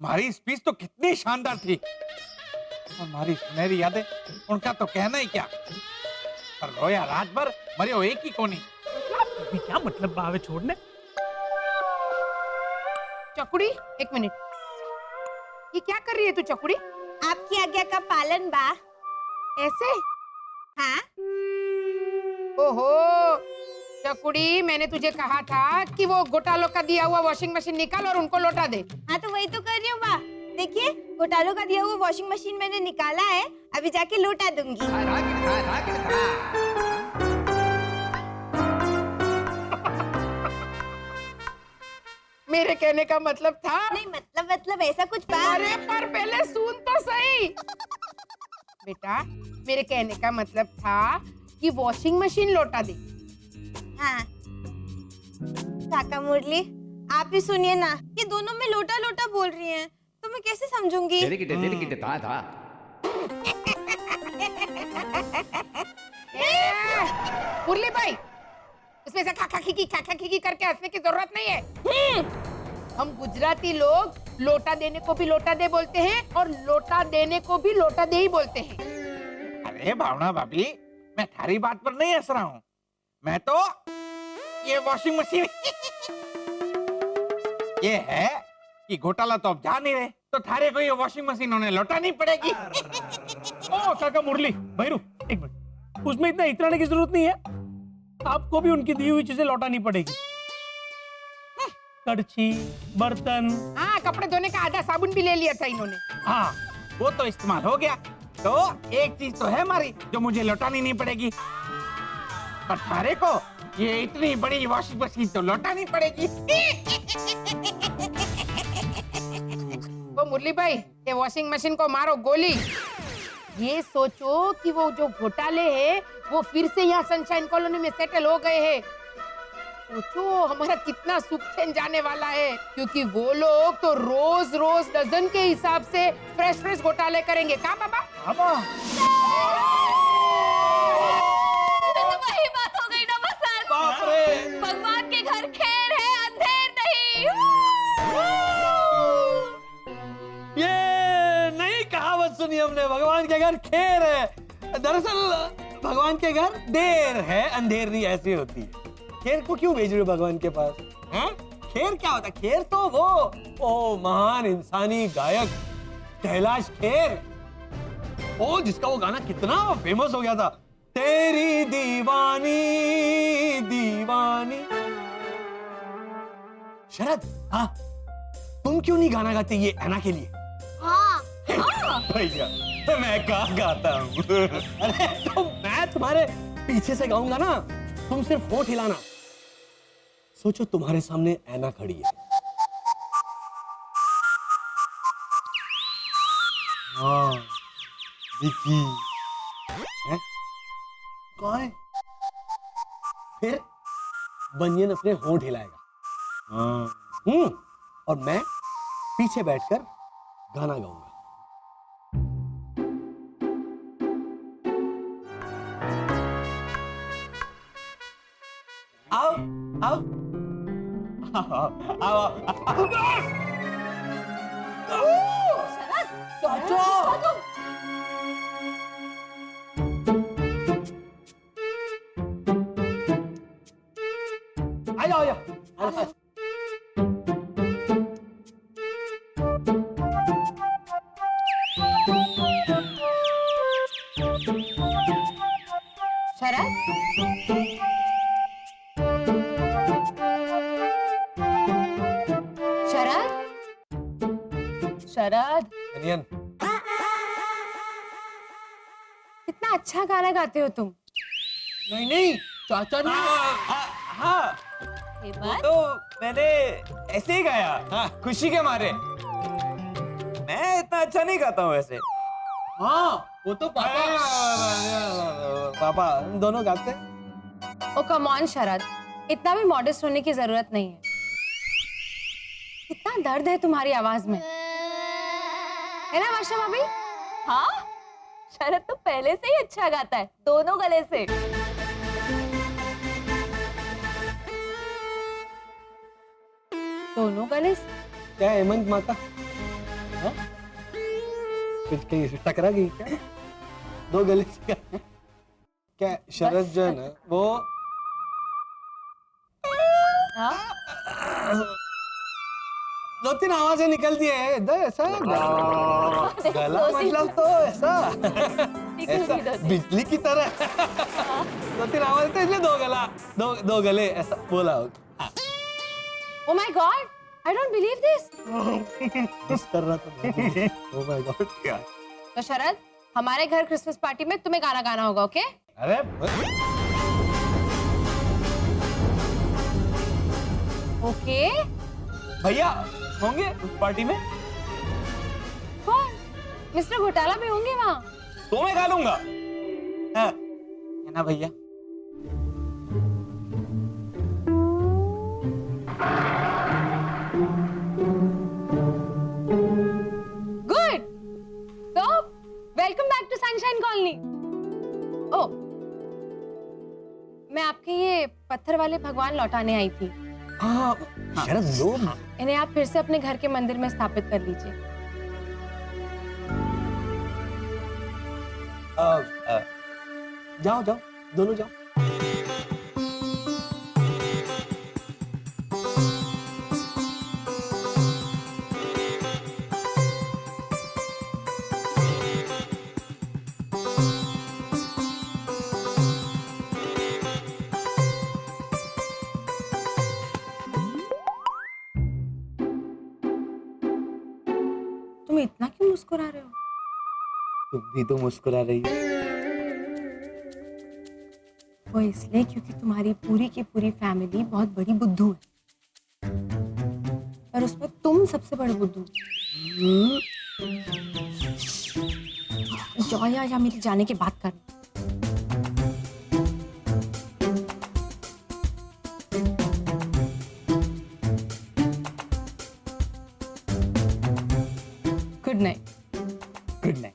हमारी स्पीच तो कितनी शानदार थी, और हमारी सुनहरी यादें, उनका तो कहना ही क्या। पर रोया रात भर, मरे हो एक ही कोनी। अभी क्या मतलब बावे छोड़ने? चकुड़ी, एक मिनट, ये क्या कर रही है तू चकुड़ी? आपकी आज्ञा का पालन बा। ऐसे? हाँ। ओहो चकुड़ी, मैंने तुझे कहा था कि वो घोटालों का दिया हुआ वॉशिंग मशीन निकाल और उनको लौटा दे। हाँ तो वही तो कर रही हूँ बा। देखिए, घोटालों का दिया हुआ वॉशिंग मशीन मैंने निकाला है, अभी जाके लौटा दूंगी। मेरे कहने का मतलब था। नहीं मतलब ऐसा कुछ बा। अरे पर पहले सुन तो सही। बेटा, मेरे कहने का मतलब था कि वॉशिंग मशीन लौटा दे। हाँ। काका मुरली, आप ही सुनिए ना, ये दोनों में लोटा लोटा बोल रही हैं, तो मैं कैसे समझूंगी? मुरली भाई, इसमें से खाखा खीकी करके हंसने की जरूरत नहीं है। हम गुजराती लोग लोटा देने को भी लोटा दे बोलते हैं, और लोटा देने को भी लोटा दे ही बोलते हैं। अरे भावना भाभी, मैं थारी बात पर नहीं हंस रहा हूँ, मैं तो ये वॉशिंग मशीन ये है कि घोटाला तो अब जा नहीं रहे, तो थारे को ये वॉशिंग मशीन उन्हें लौटानी पड़ेगी। ओ काका मुरली, भैरू एक मिनट, उसमें इतना इतराने की जरूरत नहीं है, आपको भी उनकी दी हुई चीजें लौटानी पड़ेगी। कड़छी, बर्तन। हाँ, कपड़े धोने का आधा साबुन भी ले लिया था इन्होंने। हाँ, वो तो इस्तेमाल हो गया, तो एक चीज तो है हमारी जो मुझे लौटानी नहीं पड़ेगी, पर थारे को ये इतनी बड़ी वॉशिंग मशीन तो लौटानी पड़ेगी। वो मुरली भाई, ये वॉशिंग मशीन को मारो गोली। ये सोचो कि वो जो घोटाले हैं वो फिर से यहाँ सनशाइन कॉलोनी में सेटल हो गए हैं। सोचो हमारा कितना सुख चैन जाने वाला है, क्योंकि वो लोग तो रोज रोज डजन के हिसाब से फ्रेश फ्रेश घोटाले करेंगे। कहाँ बाबा? तो वही बात हो गई ना बसंत। बाप रे। भगवान के घर खैर है, अंधेर नहीं। ये नई कहावत सुनी हमने, भगवान के घर खेर है। दरअसल भगवान के घर देर है, अंधेर नहीं, ऐसी होती है। खेर को क्यों भेज रहे हो भगवान के पास? हैं? खेर क्या होता है? खेर तो वो महान इंसानी गायक कैलाश खेर, ओ जिसका वो गाना कितना फेमस हो गया था, तेरी दीवानी दीवानी। शरद, हाँ तुम क्यों नहीं गाना गाते ये ऐना के लिए? हाँ भैया मैं कहाँ गाता हूँ। अरे तो मैं तुम्हारे पीछे से गाऊंगा ना, तुम सिर्फ होंठ हिलाना। सोचो तुम्हारे सामने ऐना खड़ी है। हाँ विकी है? कौन है? फिर बनियन अपने होंठ हिलाएगा। हाँ और मैं पीछे बैठकर गाना गाऊंगा। आओ आओ आओ आओ। चाचा आया आया आया। शरद, बनियन कितना अच्छा गाना गाते हो तुम। नहीं नहीं चाचा ने हाँ हेमंत, तो मैंने ऐसे ही गाया, हाँ खुशी के मारे। मैं इतना अच्छा नहीं गाता हूँ वैसे। हाँ वो तो पापा पापा दोनों गाते। ओ कम ऑन शरद, इतना भी मॉडेस्ट होने की जरूरत नहीं है। कितना दर्द है तुम्हारी आवाज में, है ना वर्षा भाभी? हाँ शरद तो पहले से ही अच्छा गाता है, दोनों गले से। दोनों गले से? क्या हेमंत माता? हाँ? कुछ कहीं टकरा गई क्या? दो गले से क्या शरद जो है ना वो दो तीन आवाजें निकलती है ऐसा गला मतलब तो ऐसा बिजली की तरह दो तीन आवाज तो इसलिए दो गले ऐसा बोला होगा। Oh my God! I don't believe this. Miss कर रहा था। Oh my God क्या? तो शरद, हमारे घर क्रिसमस पार्टी में तुम्हें गाना गाना होगा, ओके? अरे ओके? भैया होंगे उस पार्टी में? कौन? मिस्टर घोटाला भी होंगे वहाँ? तो मैं गा लूंगा, हाँ, है ना भैया? Good. So, welcome back to Sunshine Colony. Oh, मैं आपके ये पत्थर वाले भगवान लौटाने आई थी। हाँ शरद लो। इन्हें आप फिर से अपने घर के मंदिर में स्थापित कर लीजिए। जाओ जाओ दोनों जाओ। तुम इतना क्यों मुस्कुरा रहे हो? तुम भी तो मुस्कुरा रही हो। वो इसलिए क्योंकि तुम्हारी पूरी की पूरी फैमिली बहुत बड़ी बुद्धू है, और उसमें तुम सबसे बड़े बुद्धू। या मेरे जाने के बाद कर। Good night. Good night.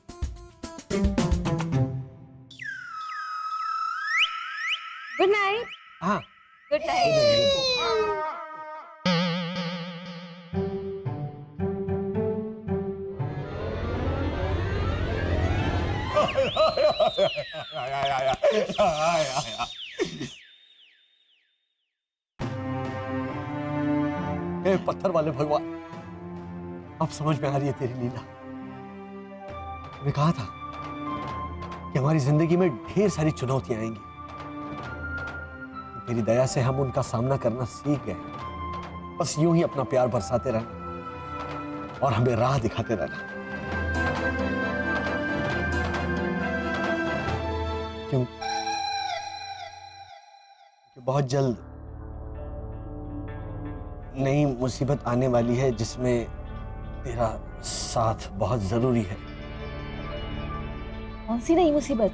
Good night. हाँ गुड नाइट। हे पत्थर वाले भगवान, अब समझ में आ रही है तेरी लीला। मैंने कहा था कि हमारी जिंदगी में ढेर सारी चुनौतियां आएंगी, तेरी दया से हम उनका सामना करना सीख गए। बस यूं ही अपना प्यार बरसाते रहना और हमें राह दिखाते रहना। क्यों? कि बहुत जल्द नई मुसीबत आने वाली है जिसमें तेरा साथ बहुत जरूरी है। कौन सी नई मुसीबत?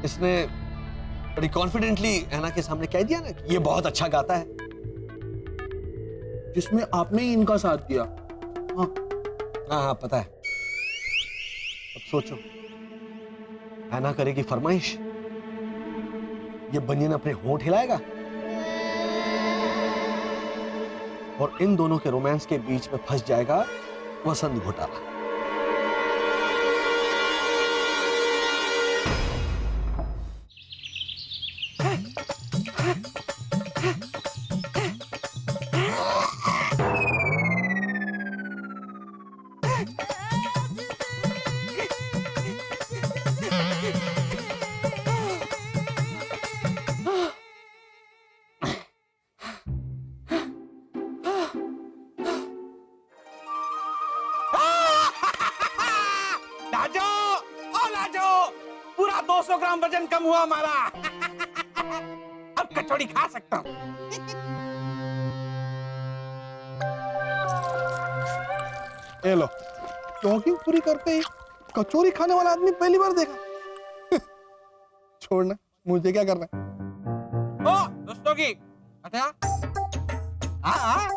इसने बड़ी कॉन्फिडेंटली ऐना के सामने कह दिया ना कि ये बहुत अच्छा गाता है, जिसमें आपने ही इनका साथ दिया। हाँ हाँ पता है। अब सोचो, ऐना करेगी फरमाइश, ये बनियन अपने होंठ हिलाएगा और इन दोनों के रोमांस के बीच में फंस जाएगा वसंत घोटाला। लाजो, ओ लाजो, पूरा 200 ग्राम वजन कम हुआ हमारा। अब कचौड़ी खा सकता हूँ। ये लो, जॉगिंग पूरी करते ही कचौरी खाने वाला आदमी पहली बार देखा। छोड़ना, मुझे क्या करना है? ओ दोस्तों की हटा। हाँ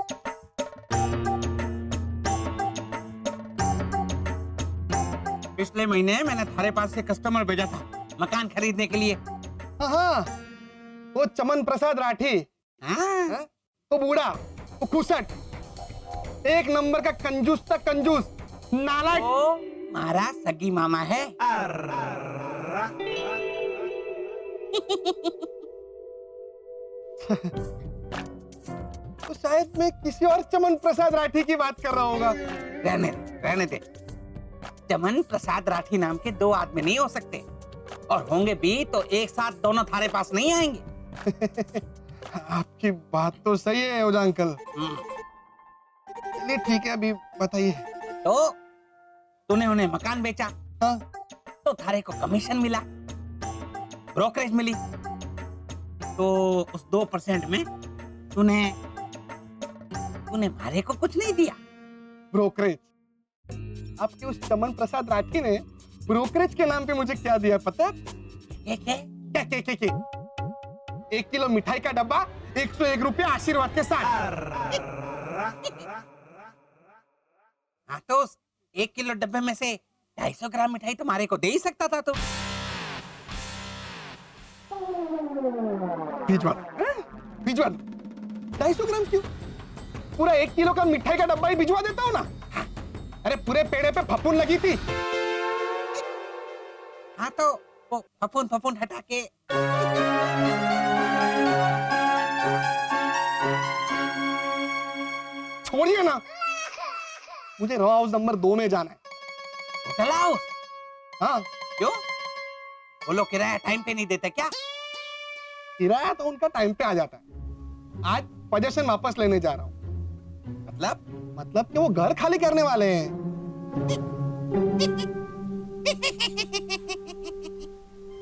पिछले महीने मैंने थारे पास से कस्टमर भेजा था मकान खरीदने के लिए। हाँ, वो चमन प्रसाद राठी। हाँ? वो बूढ़ा, वो खुसट, एक नंबर का कंजूस तक कंजूस, नालायक। ओ मारा सगी मामा है। तो शायद मैं किसी और चमन प्रसाद राठी की बात कर रहा होगा। रहने दे। चमन प्रसाद राठी नाम के 2 आदमी नहीं हो सकते, और होंगे भी तो एक साथ दोनों थारे पास नहीं आएंगे। आपकी बात तो सही है ओझा अंकल। चलिए ठीक है, अभी बताइए। तो तूने उन्हें मकान बेचा। हाँ। तो थारे को कमीशन मिला, ब्रोकरेज मिली, तो उस 2% में तूने मारे को कुछ नहीं दिया। ब्रोकरेज? आपके उस चमन प्रसाद राठी ने ब्रोकरेज के नाम पे मुझे क्या दिया पता है? क्या? 1 किलो मिठाई का डब्बा, 101 रुपया आशीर्वाद के साथ। हाँ तो 1 किलो डब्बे में से 250 ग्राम मिठाई तुम्हारे को दे ही सकता था तू। भिजवा 250 ग्राम क्यों? पूरा 1 किलो का मिठाई का डब्बा ही भिजवा देता हूँ ना। अरे पूरे पेड़े पे फफूंद लगी थी। हाँ तो वो फफूंद हटा के छोड़िए ना, मुझे रॉ हाउस नंबर 2 में जाना है। Hotel house? हाँ। क्यों? वो लोग किराया टाइम पे नहीं देते क्या? किराया तो उनका टाइम पे आ जाता है। आज पोजीशन वापस लेने जा रहा हूँ। मतलब कि वो घर खाली करने वाले हैं।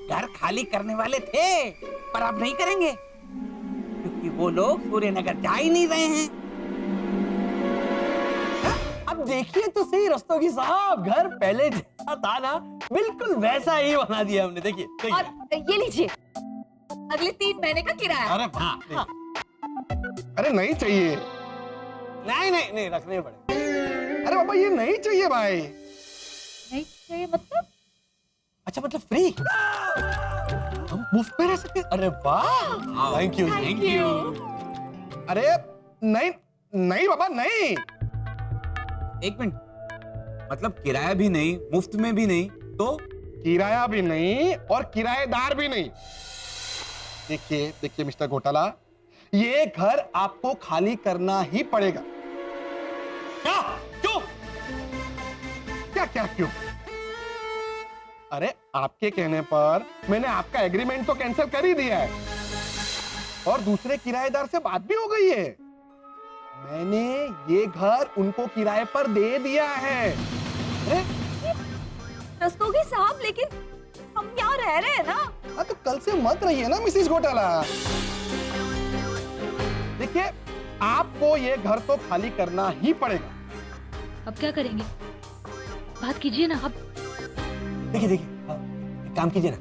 घर खाली करने वाले थे, पर अब नहीं करेंगे, क्योंकि वो लोग सूर्यनगर जा ही नहीं रहे हैं। आप देखिए तो सही रस्तोगी साहब, घर पहले जैसा था ना बिल्कुल वैसा ही बना दिया हमने। देखिए और ये लीजिए अगले 3 महीने का किराया। अरे वाह, हाँ। अरे नहीं चाहिए। नहीं नहीं नहीं रखने पड़े। अरे बाबा ये नहीं चाहिए भाई। नहीं चाहिए मतलब? अच्छा मतलब फ्री, हम मुफ्त में रह सकते? अरे वाह, थैंक यू थैंक यू। अरे नहीं नहीं बाबा नहीं। एक मिनट, मतलब किराया भी नहीं, मुफ्त में भी नहीं, तो किराया भी नहीं और किराएदार भी नहीं। देखिए देखिए मिस्टर घोटाला, ये घर आपको खाली करना ही पड़ेगा। क्या? क्यों? क्या क्या क्यों? अरे आपके कहने पर मैंने आपका एग्रीमेंट तो कैंसिल कर ही दिया है और दूसरे किराएदार से बात भी हो गई है। मैंने ये घर उनको किराए पर दे दिया है। अरे रस्तोगी साहब लेकिन हम यहाँ रह रहे हैं ना। हाँ तो कल से मत रहिए ना मिसेस घोटाला। देखिए आपको ये घर तो खाली करना ही पड़ेगा। अब क्या करेंगे? बात कीजिए ना अब। देखिए देखिए, एक काम कीजिए ना,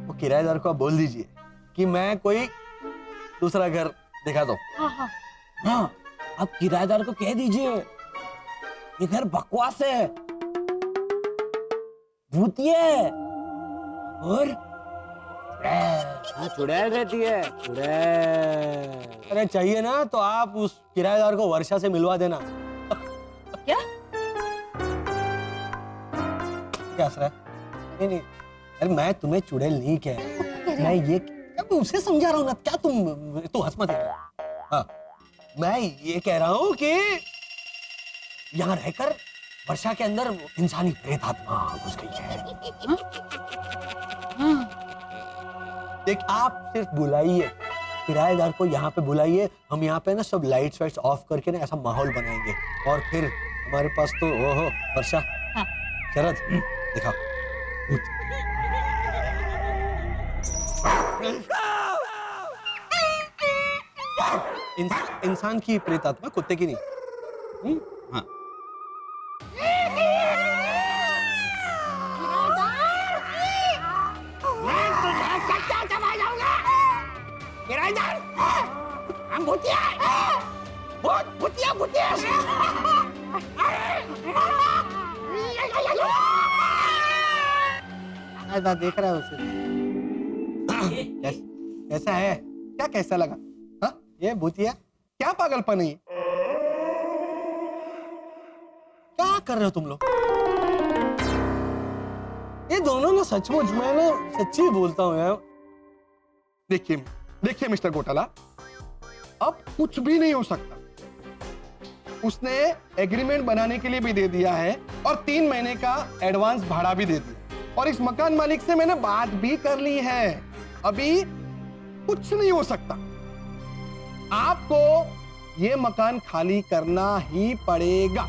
वो किराएदार को आप बोल दीजिए कि मैं कोई दूसरा घर दिखा दो। हाँ हाँ हाँ, आप किराएदार को कह दीजिए ये घर बकवास है, भूतिया है और चुड़ैल रहती है। अरे चाहिए ना तो आप उस किराएदार को वर्षा से मिलवा देना। क्या? क्या असर है? नहीं नहीं, अरे मैं तुम्हें चुड़ैल नहीं कह रहा, मैं ये उसे समझा रहा हूँ ना। क्या तू हंस मत। हाँ, मैं ये कह रहा हूँ कि यहाँ रहकर वर्षा के अंदर इंसानी प्रेत आत्मा घुस गई है। देख आप सिर्फ बुलाइए किराएदार को, यहाँ पे बुलाइए, हम यहाँ पे ना सब लाइट्स वाइट्स ऑफ करके ना ऐसा माहौल बनाएंगे और फिर हमारे पास तो ओहो वर्षा, हाँ। शरद दिखाओ भूत। इंसान की प्रेत आत्मा, कुत्ते की नहीं। हाँ देख रहा है उसे। कैसा है? क्या कैसा लगा? हाँ ये भूतिया क्या पागलपन है? क्या कर रहे हो तुम लोग? ये दोनों ना सचमुच, मैं ना सच्ची बोलता हूँ यार। देखिए देखिए मिस्टर घोटाला, अब कुछ भी नहीं हो सकता। उसने एग्रीमेंट बनाने के लिए भी दे दिया है और 3 महीने का एडवांस भाड़ा भी दे दिया और इस मकान मालिक से मैंने बात भी कर ली है। अभी कुछ नहीं हो सकता। आपको ये मकान खाली करना ही पड़ेगा।